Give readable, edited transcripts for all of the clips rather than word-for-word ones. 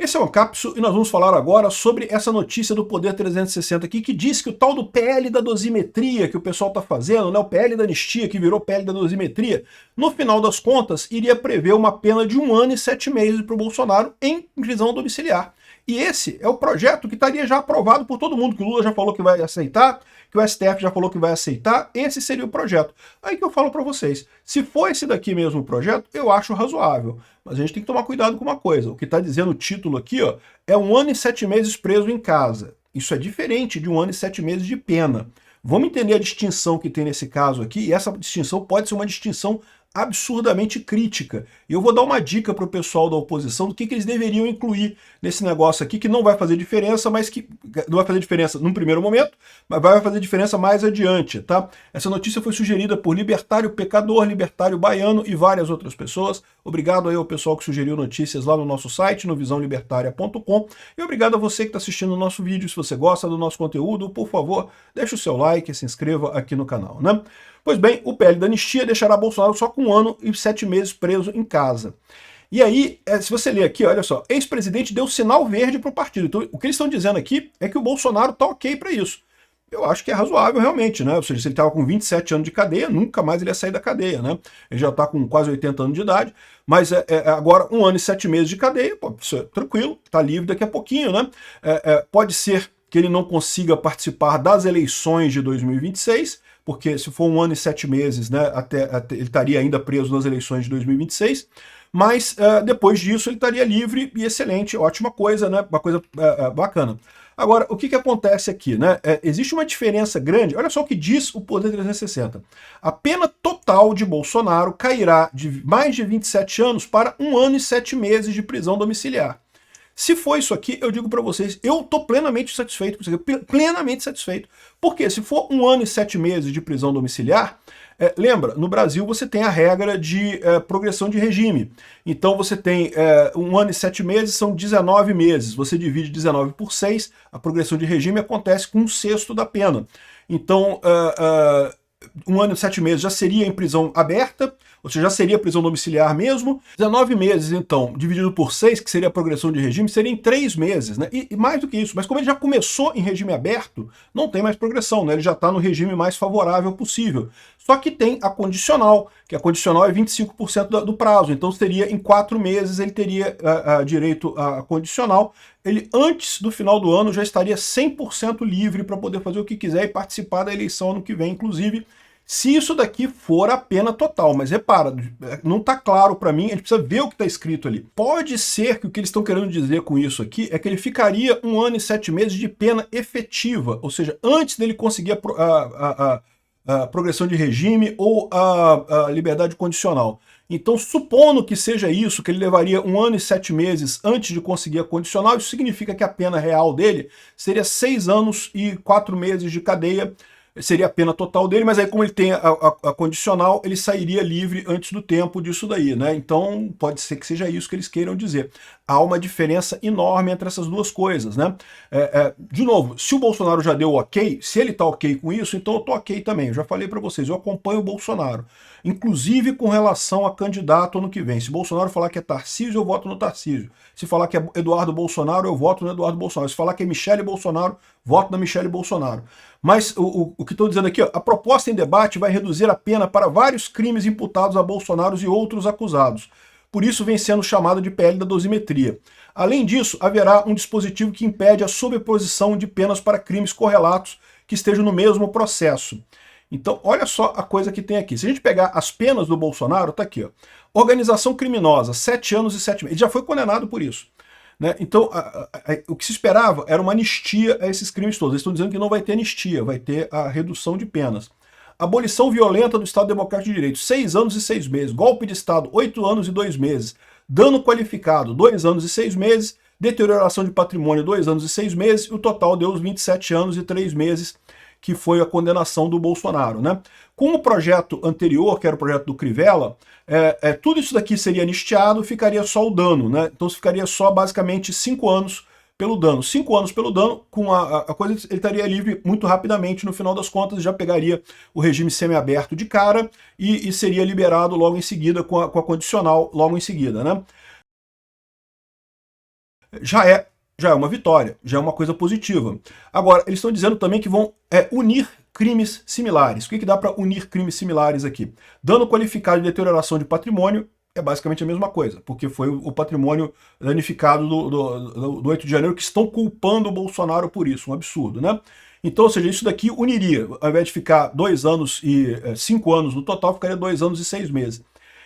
Esse é o Ancapsu e nós vamos falar agora sobre essa notícia do Poder 360 aqui, que diz que o tal do PL da dosimetria que o pessoal está fazendo, né, o PL da anistia que virou PL da dosimetria, no final das contas iria prever uma pena de 1 ano e 7 meses para o Bolsonaro em prisão domiciliar. E esse é o projeto que estaria já aprovado por todo mundo, que o Lula já falou que vai aceitar, que o STF já falou que vai aceitar, esse seria o projeto. Aí que eu falo para vocês, se for esse daqui mesmo o projeto, eu acho razoável. Mas a gente tem que tomar cuidado com uma coisa, o que está dizendo o título aqui, ó, é 1 ano e 7 meses preso em casa. Isso é diferente de 1 ano e 7 meses de pena. Vamos entender a distinção que tem nesse caso aqui, e essa distinção pode ser uma distinção absurdamente crítica. E eu vou dar uma dica para o pessoal da oposição do que eles deveriam incluir nesse negócio aqui, que não vai fazer diferença, mas que não vai fazer diferença num primeiro momento, mas vai fazer diferença mais adiante, tá? Essa notícia foi sugerida por Libertário Pecador, Libertário Baiano e várias outras pessoas. Obrigado aí ao pessoal que sugeriu notícias lá no nosso site, no visãolibertaria.com, e obrigado a você que está assistindo o nosso vídeo. Se você gosta do nosso conteúdo, por favor, deixe o seu like e se inscreva aqui no canal, né? Pois bem, o PL da anistia deixará Bolsonaro só com 1 ano e 7 meses preso em casa. E aí, se você ler aqui, olha só, ex-presidente deu sinal verde para o partido. Então, o que eles estão dizendo aqui é que o Bolsonaro está ok para isso. Eu acho que é razoável realmente, né? Ou seja, se ele estava com 27 anos de cadeia, nunca mais ele ia sair da cadeia, né? Ele já está com quase 80 anos de idade, mas agora 1 ano e 7 meses de cadeia, pô, isso é tranquilo, está livre daqui a pouquinho, né? Pode ser que ele não consiga participar das eleições de 2026, porque se for 1 ano e 7 meses, né, ele estaria ainda preso nas eleições de 2026, mas depois disso ele estaria livre e excelente, ótima coisa, né, uma coisa bacana. Agora, o que acontece aqui, né? Existe uma diferença grande, olha só o que diz o Poder 360. A pena total de Bolsonaro cairá de mais de 27 anos para 1 ano e 7 meses de prisão domiciliar. Se for isso aqui, eu digo para vocês, eu estou plenamente satisfeito com isso aqui, plenamente satisfeito. Porque se for 1 ano e 7 meses de prisão domiciliar, lembra, no Brasil você tem a regra de progressão de regime. Então você tem 1 ano e 7 meses, são 19 meses. Você divide 19 por 6, a progressão de regime acontece com 1/6 da pena. Então, 1 ano e 7 meses já seria em prisão aberta, ou seja, já seria prisão domiciliar mesmo. 19 meses, então, dividido por 6, que seria a progressão de regime, seria em 3 meses, né? E mais do que isso, mas como ele já começou em regime aberto, não tem mais progressão, né? Ele já está no regime mais favorável possível. Só que tem a condicional, que a condicional é 25% do prazo, então seria em 4 meses ele teria direito à condicional. Ele, antes do final do ano, já estaria 100% livre para poder fazer o que quiser e participar da eleição ano que vem, inclusive, se isso daqui for a pena total. Mas repara, não está claro para mim, a gente precisa ver o que está escrito ali. Pode ser que o que eles estão querendo dizer com isso aqui é que ele ficaria 1 ano e 7 meses de pena efetiva, ou seja, antes dele conseguir a progressão de regime ou a liberdade condicional. Então, supondo que seja isso, que ele levaria 1 ano e 7 meses antes de conseguir a condicional, isso significa que a pena real dele seria 6 anos e 4 meses de cadeia, seria a pena total dele, mas aí como ele tem a condicional, ele sairia livre antes do tempo disso daí, né? Então pode ser que seja isso que eles queiram dizer. Há uma diferença enorme entre essas duas coisas, né? De novo, se o Bolsonaro já deu ok, se ele tá ok com isso, então eu tô ok também. Eu já falei para vocês, eu acompanho o Bolsonaro, inclusive com relação a candidato ano que vem. Se o Bolsonaro falar que é Tarcísio, eu voto no Tarcísio. Se falar que é Eduardo Bolsonaro, eu voto no Eduardo Bolsonaro. Se falar que é Michele Bolsonaro, voto na Michele Bolsonaro. Mas o que estou dizendo aqui, ó, a proposta em debate vai reduzir a pena para vários crimes imputados a Bolsonaro e outros acusados. Por isso vem sendo chamado de PL da dosimetria. Além disso, haverá um dispositivo que impede a sobreposição de penas para crimes correlatos que estejam no mesmo processo. Então, olha só a coisa que tem aqui. Se a gente pegar as penas do Bolsonaro, tá aqui, ó. Organização criminosa, 7 anos e 7 meses. Ele já foi condenado por isso, né? Então, o que se esperava era uma anistia a esses crimes todos. Eles estão dizendo que não vai ter anistia, vai ter a redução de penas. Abolição violenta do Estado Democrático de Direito, 6 anos e 6 meses. Golpe de Estado, 8 anos e 2 meses. Dano qualificado, 2 anos e 6 meses. Deterioração de patrimônio, 2 anos e 6 meses. E o total deu os 27 anos e 3 meses, que foi a condenação do Bolsonaro, né? Com o projeto anterior, que era o projeto do Crivella, tudo isso daqui seria anistiado, ficaria só o dano, né? Então ficaria só basicamente 5 anos pelo dano. 5 anos pelo dano, com a coisa, ele estaria livre muito rapidamente, no final das contas, já pegaria o regime semiaberto de cara e seria liberado logo em seguida com a condicional logo em seguida, né? já é uma vitória, já é uma coisa positiva. Agora, eles estão dizendo também que vão unir crimes similares. O que dá para unir crimes similares aqui? Dano qualificado de deterioração de patrimônio é basicamente a mesma coisa, porque foi o patrimônio danificado do 8 de janeiro que estão culpando o Bolsonaro por isso, um absurdo, né? Então, ou seja, isso daqui uniria, ao invés de ficar 2 anos e 5 anos no total, ficaria 2 anos e 6 meses.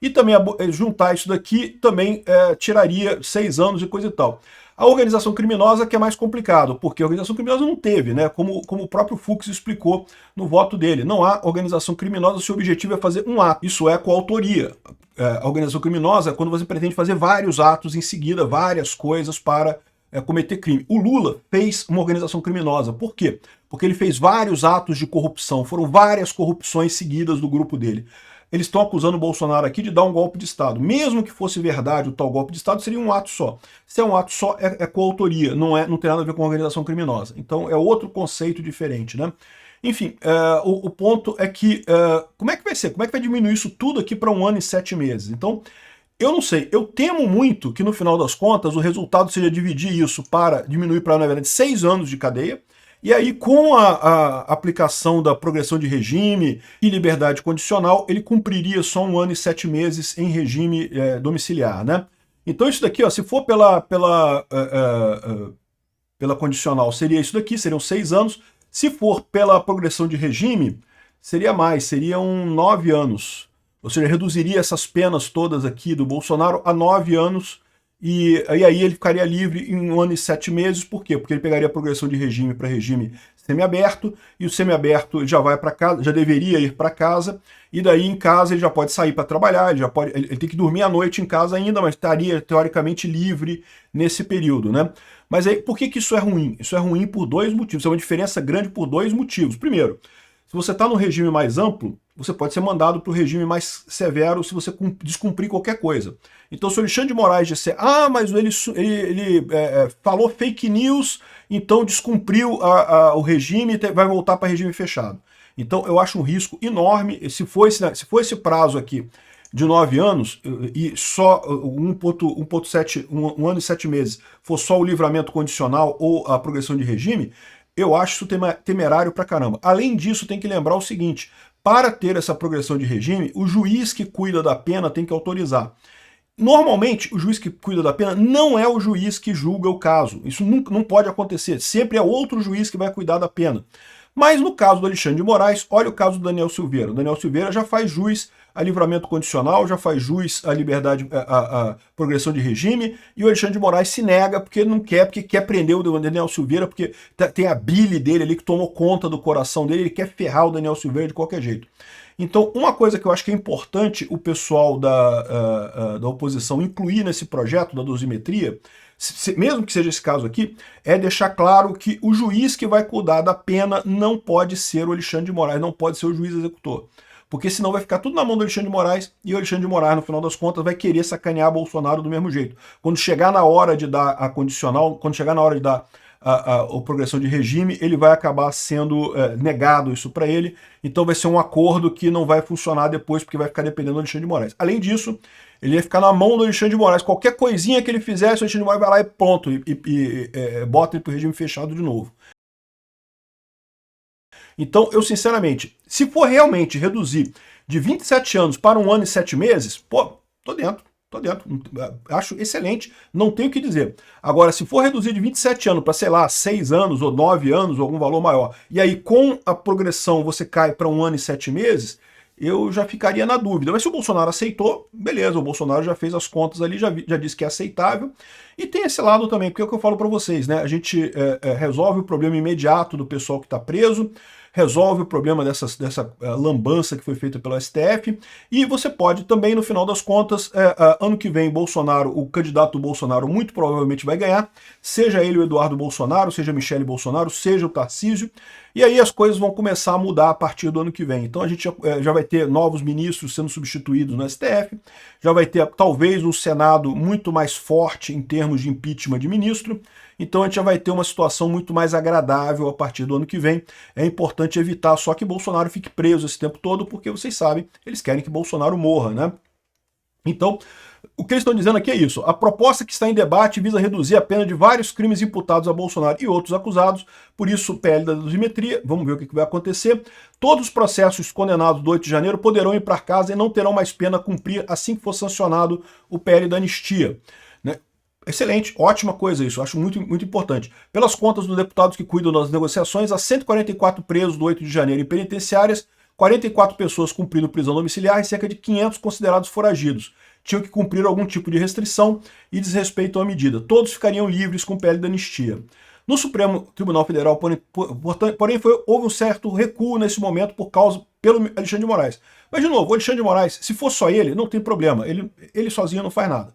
E também juntar isso daqui também tiraria 6 anos e coisa e tal. A organização criminosa que é mais complicado, porque a organização criminosa não teve, né? Como o próprio Fux explicou no voto dele. Não há organização criminosa se o objetivo é fazer um ato. Isso é coautoria. A organização criminosa é quando você pretende fazer vários atos em seguida, várias coisas para cometer crime. O Lula fez uma organização criminosa. Por quê? Porque ele fez vários atos de corrupção. Foram várias corrupções seguidas do grupo dele. Eles estão acusando o Bolsonaro aqui de dar um golpe de Estado. Mesmo que fosse verdade o tal golpe de Estado, seria um ato só. Se é um ato só, é coautoria, não tem nada a ver com organização criminosa. Então é outro conceito diferente, né? Enfim, o ponto é que, como é que vai ser? Como é que vai diminuir isso tudo aqui para 1 ano e 7 meses? Então, eu não sei, eu temo muito que no final das contas o resultado seja dividir isso para diminuir para, na verdade, 6 anos de cadeia, e aí, com a aplicação da progressão de regime e liberdade condicional, ele cumpriria só 1 ano e 7 meses em regime domiciliar, né? Então isso daqui, ó, se for pela condicional, seria isso daqui, seriam 6 anos. Se for pela progressão de regime, seria mais, seriam 9 anos. Ou seja, reduziria essas penas todas aqui do Bolsonaro a 9 anos, e aí ele ficaria livre em 1 ano e 7 meses. Por quê? Porque ele pegaria a progressão de regime para regime semiaberto, e o semiaberto já vai para casa, já deveria ir para casa, e daí em casa ele já pode sair para trabalhar, ele tem que dormir à noite em casa ainda, mas estaria teoricamente livre nesse período, né? Mas aí, por que isso é ruim? Isso é ruim por 2 motivos, é uma diferença grande por 2 motivos. Primeiro, se você está no regime mais amplo, você pode ser mandado para o regime mais severo se você descumprir qualquer coisa. Então, se o Alexandre de Moraes disser, mas ele falou fake news, então descumpriu o regime e vai voltar para regime fechado. Então, eu acho um risco enorme. Se for esse prazo aqui de 9 anos, e só 1,7, 1 ano e 7 meses, for só o livramento condicional ou a progressão de regime, eu acho isso temerário pra caramba. Além disso, tem que lembrar o seguinte, para ter essa progressão de regime, o juiz que cuida da pena tem que autorizar. Normalmente, o juiz que cuida da pena não é o juiz que julga o caso. Isso não pode acontecer. Sempre é outro juiz que vai cuidar da pena. Mas no caso do Alexandre de Moraes, olha o caso do Daniel Silveira. O Daniel Silveira já faz jus a livramento condicional, já faz jus a liberdade, a progressão de regime, e o Alexandre de Moraes se nega porque não quer, porque quer prender o Daniel Silveira, porque tem a bile dele ali que tomou conta do coração dele, ele quer ferrar o Daniel Silveira de qualquer jeito. Então, uma coisa que eu acho que é importante o pessoal da oposição incluir nesse projeto da dosimetria, mesmo que seja esse caso aqui, é deixar claro que o juiz que vai cuidar da pena não pode ser o Alexandre de Moraes, não pode ser o juiz executor. Porque senão vai ficar tudo na mão do Alexandre de Moraes, e o Alexandre de Moraes, no final das contas, vai querer sacanear Bolsonaro do mesmo jeito. Quando chegar na hora de dar a condicional, quando chegar na hora de dar a progressão de regime, ele vai acabar sendo negado isso para ele, então vai ser um acordo que não vai funcionar depois, porque vai ficar dependendo do Alexandre de Moraes. Além disso, ele ia ficar na mão do Alexandre de Moraes, qualquer coisinha que ele fizesse, o Alexandre de Moraes vai lá e pronto, e bota ele pro regime fechado de novo. Então, eu sinceramente, se for realmente reduzir de 27 anos para 1 ano e 7 meses, pô, tô dentro. Acho excelente, não tenho o que dizer. Agora, se for reduzir de 27 anos para, sei lá, 6 anos ou 9 anos, ou algum valor maior, e aí com a progressão você cai para 1 ano e 7 meses, eu já ficaria na dúvida. Mas se o Bolsonaro aceitou, beleza, o Bolsonaro já fez as contas ali, já disse que é aceitável. E tem esse lado também, porque é o que eu falo para vocês, né? A gente resolve o problema imediato do pessoal que está preso, resolve o problema dessa lambança que foi feita pelo STF, e você pode também, no final das contas, ano que vem, Bolsonaro, o candidato do Bolsonaro muito provavelmente vai ganhar, seja ele o Eduardo Bolsonaro, seja a Michele Bolsonaro, seja o Tarcísio, e aí as coisas vão começar a mudar a partir do ano que vem. Então a gente já vai ter novos ministros sendo substituídos no STF, já vai ter talvez um Senado muito mais forte em termos de impeachment de ministro, então a gente já vai ter uma situação muito mais agradável a partir do ano que vem. É importante evitar só que Bolsonaro fique preso esse tempo todo, porque vocês sabem, eles querem que Bolsonaro morra, né? Então, O que eles estão dizendo aqui é isso. A proposta que está em debate visa reduzir a pena de vários crimes imputados a Bolsonaro e outros acusados, por isso o PL da dosimetria, vamos ver o que vai acontecer. Todos os processos condenados do 8 de janeiro poderão ir para casa e não terão mais pena a cumprir assim que for sancionado o PL da anistia. Né? Excelente, ótima coisa isso, acho muito, muito importante. Pelas contas dos deputados que cuidam das negociações, há 144 presos do 8 de janeiro em penitenciárias, 44 pessoas cumprindo prisão domiciliar e cerca de 500 considerados foragidos. Tinham que cumprir algum tipo de restrição e desrespeito à medida. Todos ficariam livres com o PL da anistia. No Supremo Tribunal Federal, porém houve um certo recuo nesse momento pelo Alexandre de Moraes. Mas, de novo, o Alexandre de Moraes, se for só ele, não tem problema. Ele sozinho não faz nada.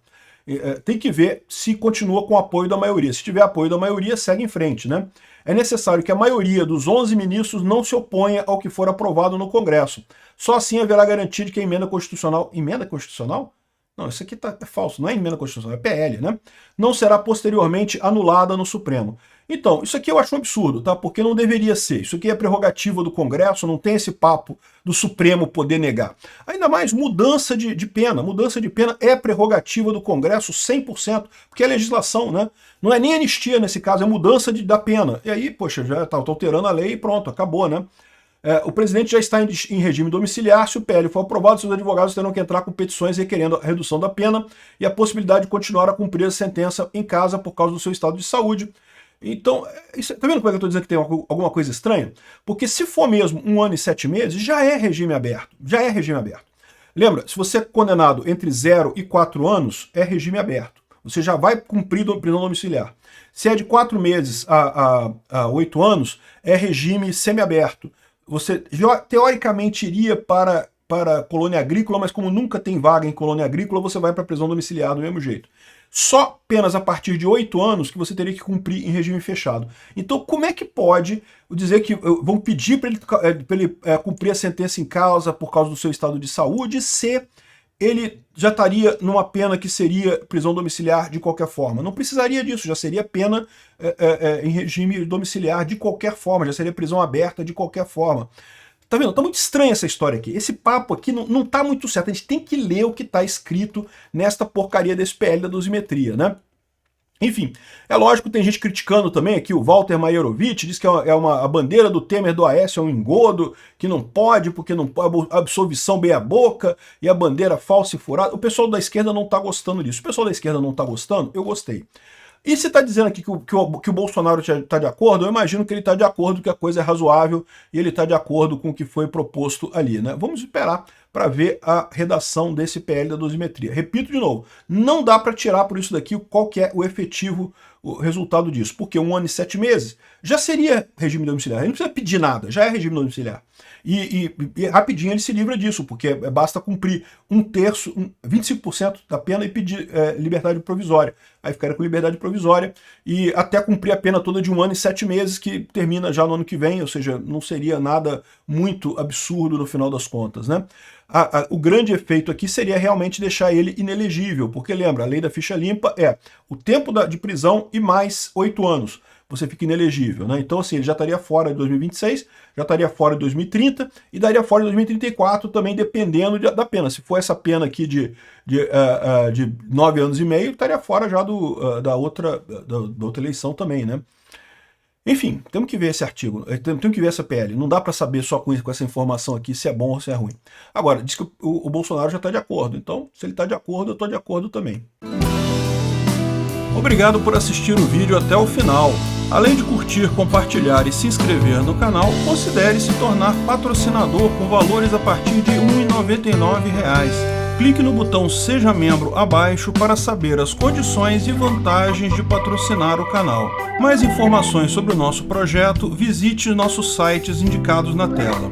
Tem que ver se continua com o apoio da maioria. Se tiver apoio da maioria, segue em frente, né? É necessário que a maioria dos 11 ministros não se oponha ao que for aprovado no Congresso. Só assim haverá garantia de que a emenda constitucional... Emenda constitucional? Não, isso aqui é falso, não é emenda constitucional, é PL, né? Não será posteriormente anulada no Supremo. Então, isso aqui eu acho um absurdo, tá? Porque não deveria ser. Isso aqui é prerrogativa do Congresso, não tem esse papo do Supremo poder negar. Ainda mais mudança de pena. Mudança de pena é prerrogativa do Congresso 100%, porque é legislação, né? Não é nem anistia nesse caso, é mudança da pena. E aí, poxa, já está alterando a lei e pronto, acabou, né? O presidente já está em regime domiciliar. Se o PL for aprovado, seus advogados terão que entrar com petições requerendo a redução da pena e a possibilidade de continuar a cumprir a sentença em casa por causa do seu estado de saúde. Então, tá vendo como é que eu estou dizendo que tem alguma coisa estranha? Porque se for mesmo 1 ano e 7 meses, já é regime aberto. Já é regime aberto. Lembra, se você é condenado entre 0 e 4 anos, é regime aberto. Você já vai cumprir prisão domiciliar. Se é de 4 meses a 8 anos, é regime semiaberto. Você teoricamente iria para colônia agrícola, mas como nunca tem vaga em colônia agrícola, você vai para prisão domiciliar do mesmo jeito. Só apenas a partir de 8 anos que você teria que cumprir em regime fechado. Então, como é que pode dizer que vão pedir para ele cumprir a sentença em causa por causa do seu estado de saúde, se ele já estaria numa pena que seria prisão domiciliar de qualquer forma? Não precisaria disso, já seria pena em regime domiciliar de qualquer forma, já seria prisão aberta de qualquer forma. Tá vendo? Tá muito estranha essa história aqui. Esse papo aqui não tá muito certo. A gente tem que ler o que tá escrito nesta porcaria desse PL da dosimetria, né? Enfim, é lógico que tem gente criticando também aqui, o Walter Maierovitch diz que a bandeira do Temer do Aécio é um engodo, que não pode, porque não pode, absolvição meia boca, e a bandeira falsa e furada. O pessoal da esquerda não tá gostando disso. O pessoal da esquerda não tá gostando? Eu gostei. E se está dizendo aqui que o Bolsonaro está de acordo, eu imagino que ele está de acordo, que a coisa é razoável e ele está de acordo com o que foi proposto ali, né? Vamos esperar para ver a redação desse PL da dosimetria. Repito de novo, não dá para tirar por isso daqui qual que é o efetivo resultado disso, porque 1 ano e 7 meses já seria regime domiciliar, ele não precisa pedir nada, já é regime domiciliar. E rapidinho ele se livra disso, porque basta cumprir 1/3, 25% da pena e pedir liberdade provisória. Aí ficaria com liberdade provisória e até cumprir a pena toda de 1 ano e 7 meses, que termina já no ano que vem, ou seja, não seria nada muito absurdo no final das contas, né? O grande efeito aqui seria realmente deixar ele inelegível, porque lembra, a lei da ficha limpa é o tempo de prisão e mais 8 anos. Você fica inelegível, né? Então, assim, ele já estaria fora de 2026, já estaria fora de 2030 e daria fora de 2034 também, dependendo da pena. Se for essa pena aqui de 9 anos e meio, estaria fora já da outra eleição também, né? Enfim, temos que ver esse artigo, temos que ver essa PL. Não dá para saber só com essa informação aqui se é bom ou se é ruim. Agora, diz que o Bolsonaro já está de acordo, então se ele está de acordo, eu estou de acordo também. Obrigado por assistir o vídeo até o final. Além de curtir, compartilhar e se inscrever no canal, considere se tornar patrocinador com valores a partir de R$ 1,99. Clique no botão Seja Membro abaixo para saber as condições e vantagens de patrocinar o canal. Mais informações sobre o nosso projeto, visite nossos sites indicados na tela.